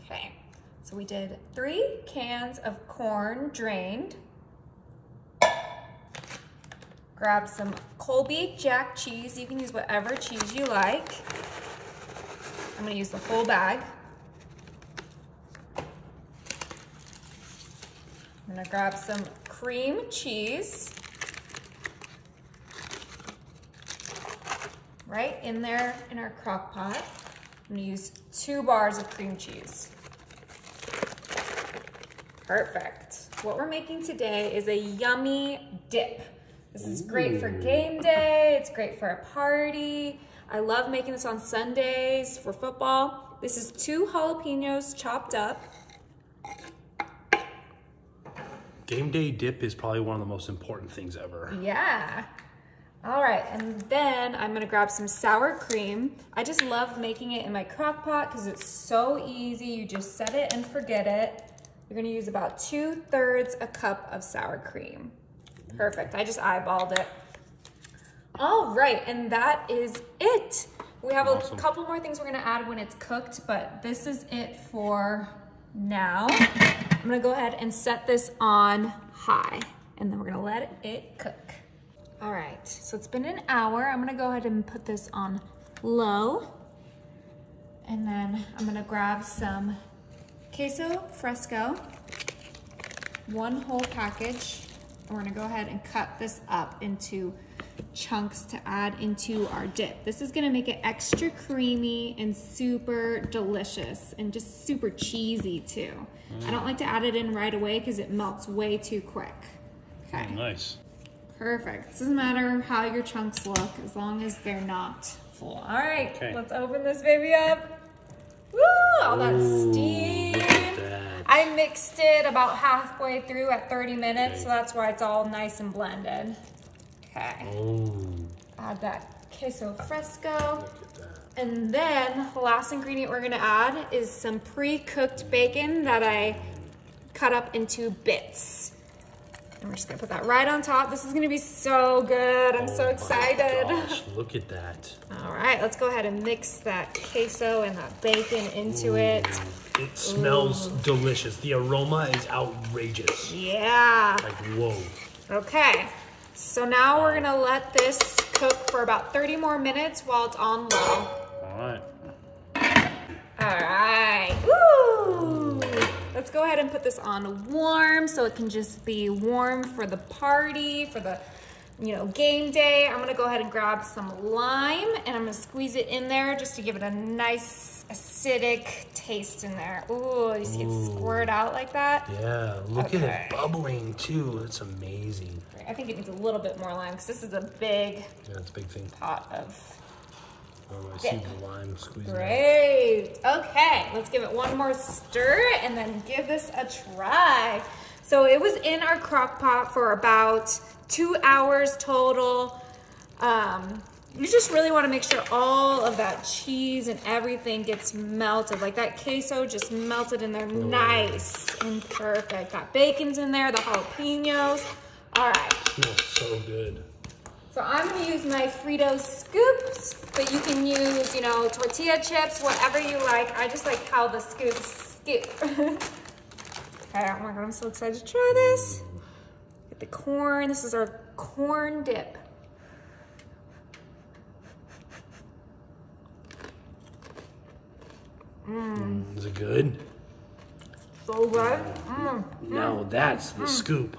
Okay, so we did 3 cans of corn drained. Grab some Colby Jack cheese. You can use whatever cheese you like. I'm gonna use the whole bag. I'm gonna grab some cream cheese. Right in there in our crock pot. I'm gonna use 2 bars of cream cheese. Perfect. What we're making today is a yummy dip. This is great for game day. It's great for a party. I love making this on Sundays for football. This is 2 jalapenos chopped up. Game day dip is probably one of the most important things ever. Yeah. All right, and then I'm gonna grab some sour cream. I just love making it in my crock pot because it's so easy. You just set it and forget it. You're gonna use about 2/3 a cup of sour cream. Perfect, I just eyeballed it. All right, and that is it. We have a couple more things we're gonna add when it's cooked, but this is it for now. I'm gonna go ahead and set this on high, and then we're gonna let it cook. All right, so it's been an hour. I'm gonna go ahead and put this on low. And then I'm gonna grab some queso fresco, 1 whole package. And we're gonna go ahead and cut this up into chunks to add into our dip. This is gonna make it extra creamy and super delicious and just super cheesy too. I don't like to add it in right away because it melts way too quick. Okay. Nice. Perfect. Doesn't matter how your chunks look as long as they're not full. All right, let's open this baby up. Woo, all that steam. Look at that. I mixed it about halfway through at 30 minutes, so that's why it's all nice and blended. Okay. Add that queso fresco. Look at that. And then the last ingredient we're gonna add is some pre-cooked bacon that I cut up into bits. And we're just gonna put that right on top. This is gonna be so good. I'm so excited. Gosh, look at that. All right, let's go ahead and mix that queso and that bacon into it. It smells delicious. The aroma is outrageous. Yeah. Like, whoa. Okay, so now we're gonna let this cook for about 30 more minutes while it's on low. All right. All right, woo! Let's go ahead and put this on warm so it can just be warm for the party, for the, game day. I'm gonna go ahead and grab some lime and I'm gonna squeeze it in there just to give it a nice acidic taste in there. Ooh, you see it squirt out like that? Yeah, look at it bubbling too. That's amazing. I think it needs a little bit more lime because this is a big it's a big thing. pot of Oh, I see the lime squeezing. Great. Okay, let's give it one more stir and then give this a try. So it was in our crock pot for about 2 hours total. You just really want to make sure all of that cheese and everything gets melted. Like that queso just melted in there nice and perfect. That bacon's in there, the jalapenos. All right. Smells so good. So I'm gonna use my Frito scoops, but you can use, tortilla chips, whatever you like. I just like how the scoops scoop. Okay, oh my God, I'm so excited to try this. Get the corn, this is our corn dip. Is it good? So good. Now that's the scoop.